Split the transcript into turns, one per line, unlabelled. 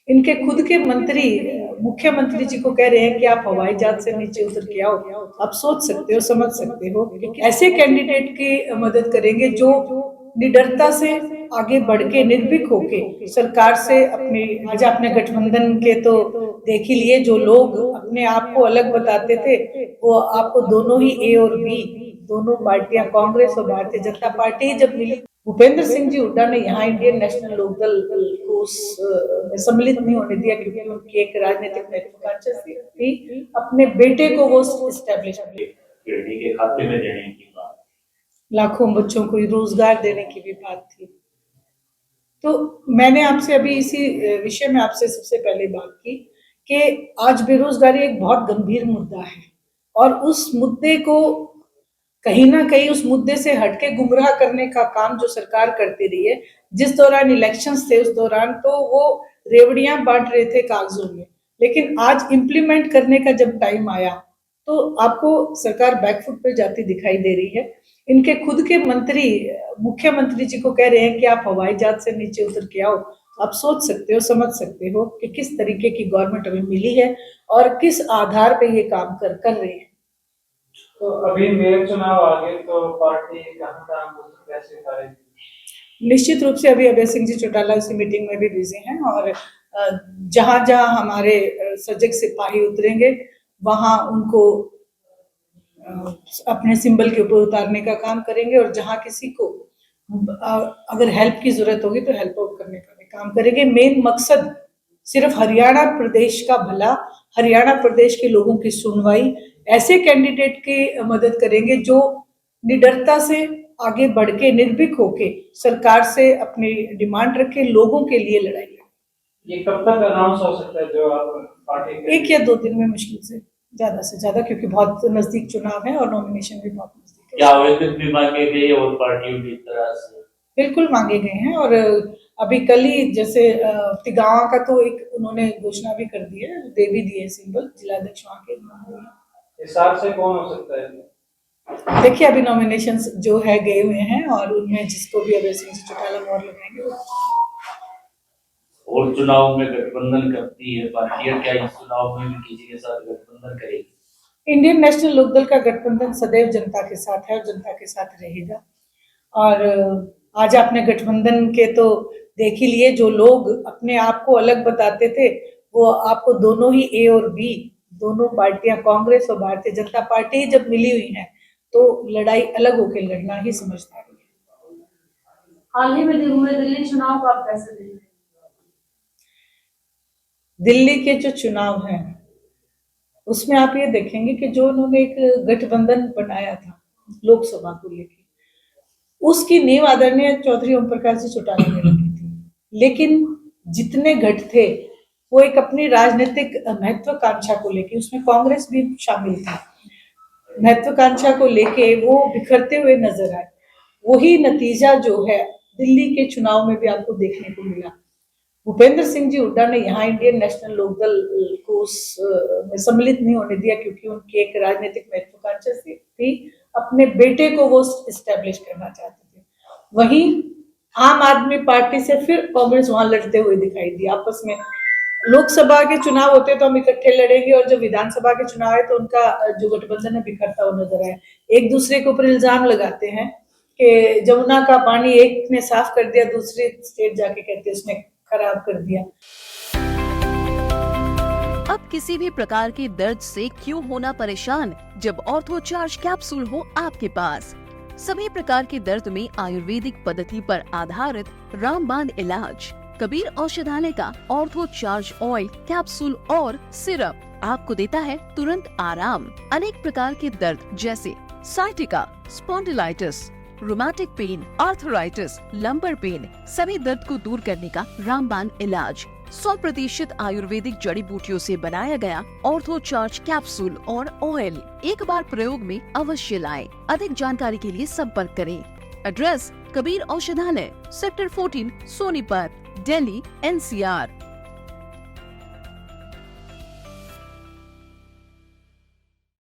इनके खुद के मंत्री मुख्यमंत्री जी को कह रहे हैं कि आप हवाई जहाज से नीचे उतर के आओ। आप सोच सकते हो, समझ सकते हो कि ऐसे कैंडिडेट की मदद करेंगे जो निडरता से आगे बढ़ के निर्भीक होके सरकार से अपनी, आज आपने गठबंधन के तो देख ही लिए, जो लोग अपने आप को अलग बताते थे वो आपको दोनों ही ए और बी, दोनों पार्टियां कांग्रेस और भारतीय जनता पार्टी जब मिली, भूपेंद्र सिंह जी हुड्डा ने यहाँ इंडियन नेशनल लोकदल को सम्मिलित नहीं होने दिया क्योंकि उनकी एक राजनीतिक महत्वाकांक्षा थी, अपने बेटे को वो इस्टेब्लिश
के खाते में देने की बात,
लाखों बच्चों को रोजगार देने की भी बात थी। तो मैंने आपसे अभी इसी विषय में आपसे सबसे पहले बात की कि आज बेरोजगारी एक बहुत गंभीर मुद्दा है और उस मुद्दे को कहीं ना कहीं उस मुद्दे से हटके गुमराह करने का काम जो सरकार करती रही है। जिस दौरान इलेक्शंस थे उस दौरान तो वो रेवड़ियां बांट रहे थे कागजों में, लेकिन आज इम्प्लीमेंट करने का जब टाइम आया तो आपको सरकार बैकफुट पे जाती दिखाई दे रही है। इनके खुद के मंत्री मुख्यमंत्री जी को कह रहे हैं कि आप हवाई जहाज से नीचे उतर के आओ। आप सोच सकते हो, समझ सकते हो कि किस तरीके की गवर्नमेंट हमें मिली है और किस आधार पे ये काम कर रहे हैं।
तो अभी मेयर चुनाव आ गए तो पार्टी कैसे करेगी?
निश्चित रूप से अभी अभय सिंह जी चौटाला इसी मीटिंग में भी बिजी हैं और जहां जहां हमारे सजग सिपाही उतरेंगे वहां उनको अपने सिंबल के ऊपर उतारने का काम करेंगे और जहां किसी को अगर हेल्प की जरूरत होगी तो हेल्प आउट करने का भी काम करेंगे। मेन मकसद सिर्फ हरियाणा प्रदेश का भला, हरियाणा प्रदेश के लोगों की सुनवाई, ऐसे कैंडिडेट की मदद करेंगे जो निडरता से आगे बढ़ के निर्भीक होके सरकार से अपनी डिमांड रखे, लोगों के लिए लड़ाई लड़े।
ये कब तक अनाउंस हो सकता है जो आप पार्टी?
1 या 2 दिन में मुश्किल से ज्यादा, क्योंकि बहुत नजदीक चुनाव है और नॉमिनेशन भी बहुत नजदीक है।
क्या आवेदन भी मांगे गए और पार्टियों की तरह से?
बिल्कुल मांगे गए हैं और अभी कल ही जैसे तिगावा का तो एक उन्होंने घोषणा भी कर दी है, दे भी दिए सिंबल, जिलाध्यक्ष वहां के।
हिसाब से कौन हो सकता है?
देखिए अभी नॉमिनेशंस जो है गए हुए हैं और उनमें जिसको भी अभय सिंह चौटाला मोहर लगाएंगे।
और चुनाव में गठबंधन करती है पार्टियां, क्या इस चुनाव में भी किसी के साथ गठबंधन करेगी?
इंडियन नेशनल लोकदल का गठबंधन सदैव जनता के साथ है और जनता के साथ रहेगा। और आज आपने गठबंधन के तो देख ही लिए, जो लोग अपने आप को अलग बताते थे वो आपको दोनों ही ए और बी, दोनों पार्टियां कांग्रेस और भारतीय जनता पार्टी जब मिली हुई हैं तो लड़ाई अलग होकर लड़ना ही समझदारी है।
हाल ही में हुए दिल्ली चुनाव को आप कैसे देखते हैं?
दिल्ली के जो चुनाव हैं उसमें आप ये देखेंगे कि जो उन्होंने एक गठबंधन बनाया था लोकसभा को लेकर, उसकी नींव आदरणीय चौधरी ओम प्रकाश जी चौटाला ने रखी थी, लेकिन जितने गठ थे वो एक अपनी राजनीतिक महत्वाकांक्षा को लेकर, उसमें कांग्रेस भी शामिल थी, महत्वाकांक्षा को लेके वो बिखरते हुए नजर आए। वही नतीजा जो है दिल्ली के चुनाव में भी आपको देखने को मिला। भूपेंद्र सिंह जी हुड्डा ने यहाँ इंडियन नेशनल लोकदल को सम्मिलित नहीं होने दिया क्योंकि उनकी एक राजनीतिक महत्वाकांक्षा थी, अपने बेटे को वो इस्टेब्लिश करना चाहते थे। वहीं आम आदमी पार्टी से फिर कांग्रेस वहां लड़ते हुए दिखाई दी आपस में। लोकसभा के चुनाव होते तो हम इकट्ठे लड़ेंगे और जब विधानसभा के चुनाव है तो उनका जो गठबंधन है बिखरता हुआ नजर आया। एक दूसरे के ऊपर इल्जाम लगाते हैं कि जमुना का पानी एक ने साफ कर दिया, दूसरी स्टेट जाके कहते हैं उसने खराब कर दिया।
अब किसी भी प्रकार के दर्द से क्यों होना परेशान, जब ऑर्थो चार्ज कैप्सूल हो आपके पास। सभी प्रकार के दर्द में आयुर्वेदिक पद्धति पर आधारित रामबाण इलाज। कबीर औषधालय का ऑर्थो चार्ज ऑयल, कैप्सूल और सिरप आपको देता है तुरंत आराम। अनेक प्रकार के दर्द जैसे sciatica, spondylitis, rheumatic pain, arthritis, lumbar pain, सभी दर्द को दूर करने का रामबाण इलाज 100% आयुर्वेदिक जड़ी बूटियों से बनाया गया ऑर्थो चार्ज कैप्सूल और ऑयल एक बार प्रयोग में अवश्य लाएं। अधिक जानकारी के लिए संपर्क करें। एड्रेस कबीर औषधालय, सेक्टर 14, सोनीपत, दिल्ली, NCR।